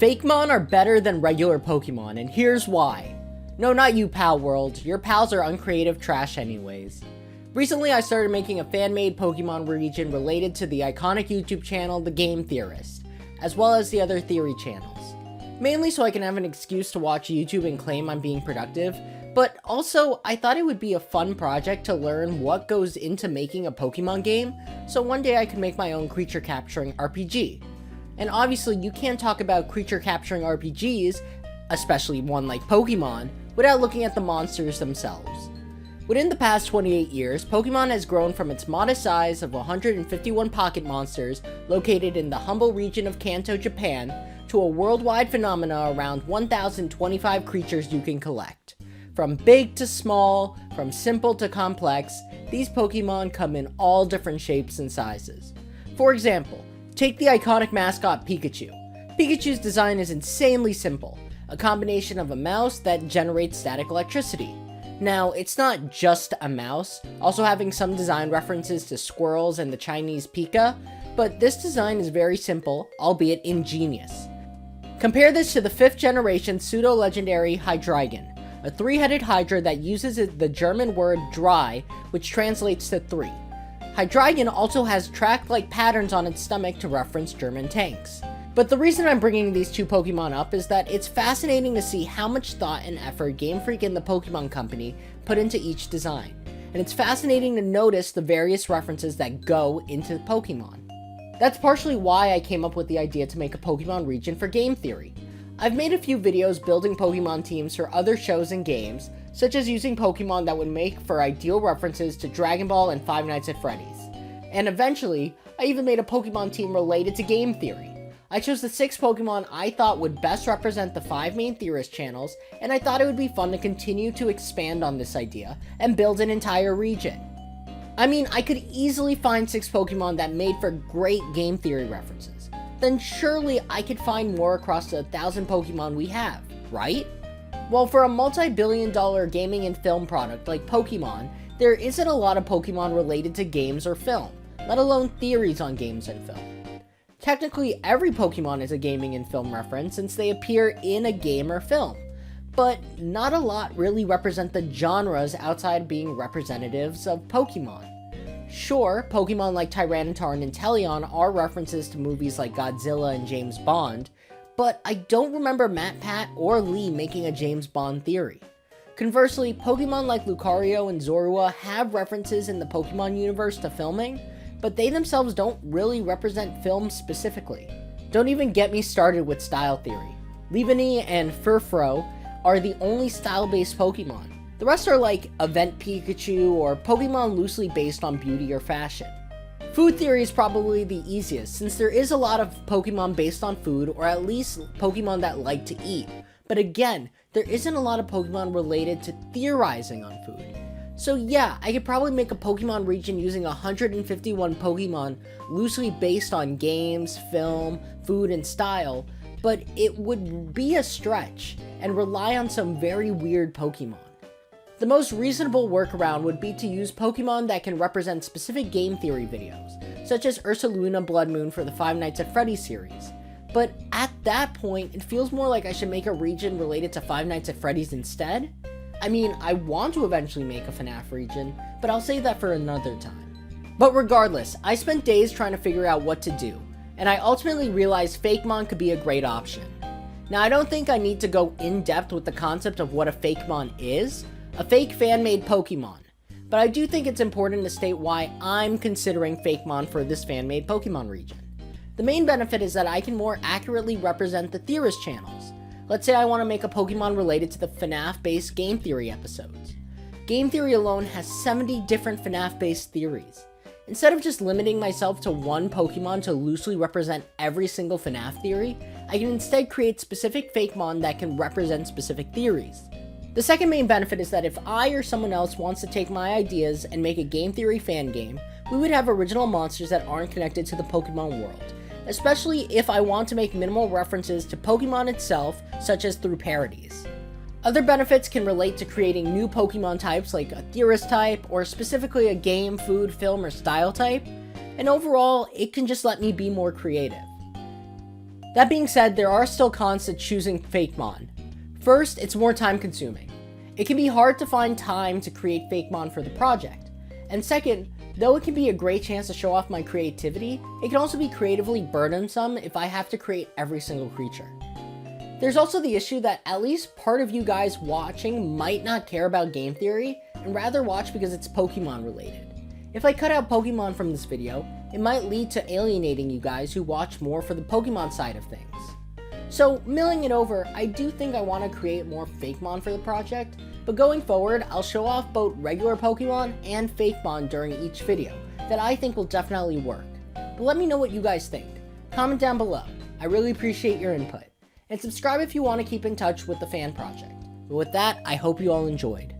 Fakemon are better than regular Pokemon, and here's why. No, not you, Pal World. Your pals are uncreative trash anyways. Recently, I started making a fan-made Pokemon region related to the iconic YouTube channel, The Game Theorist, as well as the other theory channels. Mainly so I can have an excuse to watch YouTube and claim I'm being productive, but also I thought it would be a fun project to learn what goes into making a Pokemon game, so one day I could make my own creature capturing RPG. And obviously you can't talk about creature capturing RPGs, especially one like Pokemon, without looking at the monsters themselves. Within the past 28 years, Pokemon has grown from its modest size of 151 pocket monsters located in the humble region of Kanto, Japan, to a worldwide phenomena around 1,025 creatures you can collect. From big to small, from simple to complex, these Pokemon come in all different shapes and sizes. For example, take the iconic mascot Pikachu. Pikachu's design is insanely simple, a combination of a mouse that generates static electricity. Now, it's not just a mouse, also having some design references to squirrels and the Chinese Pika, but this design is very simple, albeit ingenious. Compare this to the 5th generation pseudo-legendary Hydreigon, a 3-headed Hydra that uses the German word Drei, which translates to 3. Hydreigon also has track-like patterns on its stomach to reference German tanks. But the reason I'm bringing these two Pokemon up is that it's fascinating to see how much thought and effort Game Freak and the Pokemon Company put into each design. And it's fascinating to notice the various references that go into Pokemon. That's partially why I came up with the idea to make a Pokemon region for game theory. I've made a few videos building Pokemon teams for other shows and games, such as using Pokemon that would make for ideal references to Dragon Ball and Five Nights at Freddy's. And eventually, I even made a Pokemon team related to game theory. I chose the 6 Pokemon I thought would best represent the 5 main theorist channels, and I thought it would be fun to continue to expand on this idea and build an entire region. I mean, I could easily find 6 Pokemon that made for great game theory references. Then surely I could find more across the 1,000 Pokemon we have, right? Well, for a multi-billion-dollar gaming and film product like Pokemon, there isn't a lot of Pokemon related to games or film, let alone theories on games and film. Technically, every Pokemon is a gaming and film reference since they appear in a game or film, but not a lot really represent the genres outside being representatives of Pokemon. Sure, Pokemon like Tyranitar and Inteleon are references to movies like Godzilla and James Bond, but I don't remember Matt Pat or Lee making a James Bond theory. Conversely, Pokemon like Lucario and Zorua have references in the Pokemon universe to filming, but they themselves don't really represent film specifically. Don't even get me started with style theory. Leavanny and Furfrou are the only style-based Pokemon. The rest are like Event Pikachu or Pokemon loosely based on beauty or fashion. Food theory is probably the easiest, since there is a lot of Pokemon based on food, or at least Pokemon that like to eat. But again, there isn't a lot of Pokemon related to theorizing on food. So yeah, I could probably make a Pokemon region using 151 Pokemon loosely based on games, film, food, and style, but it would be a stretch and rely on some very weird Pokemon. The most reasonable workaround would be to use Pokemon that can represent specific game theory videos, such as Ursaluna Blood Moon for the Five Nights at Freddy's series. But at that point, it feels more like I should make a region related to Five Nights at Freddy's instead. I mean, I want to eventually make a FNAF region, but I'll save that for another time. But regardless, I spent days trying to figure out what to do, and I ultimately realized Fakemon could be a great option. Now, I don't think I need to go in depth with the concept of what a Fakemon is, a fake fan-made Pokemon, but I do think it's important to state why I'm considering Fakemon for this fan-made Pokemon region. The main benefit is that I can more accurately represent the theorist channels. Let's say I want to make a Pokemon related to the FNAF-based game theory episodes. Game theory alone has 70 different FNAF-based theories. Instead of just limiting myself to one Pokemon to loosely represent every single FNAF theory, I can instead create specific Fakemon that can represent specific theories. The second main benefit is that if I or someone else wants to take my ideas and make a game theory fan game, we would have original monsters that aren't connected to the Pokemon world, especially if I want to make minimal references to Pokemon itself, such as through parodies. Other benefits can relate to creating new Pokemon types like a theorist type, or specifically a game, food, film, or style type, and overall, it can just let me be more creative. That being said, there are still cons to choosing Fakemon. First, it's more time consuming. It can be hard to find time to create Fakemon for the project. And second, though it can be a great chance to show off my creativity, it can also be creatively burdensome if I have to create every single creature. There's also the issue that at least part of you guys watching might not care about game theory and rather watch because it's Pokemon related. If I cut out Pokemon from this video, it might lead to alienating you guys who watch more for the Pokemon side of things. So, milling it over, I do think I want to create more Fakemon for the project, but going forward, I'll show off both regular Pokemon and Fakemon during each video that I think will definitely work. But let me know what you guys think. Comment down below. I really appreciate your input. And subscribe if you want to keep in touch with the fan project. But with that, I hope you all enjoyed.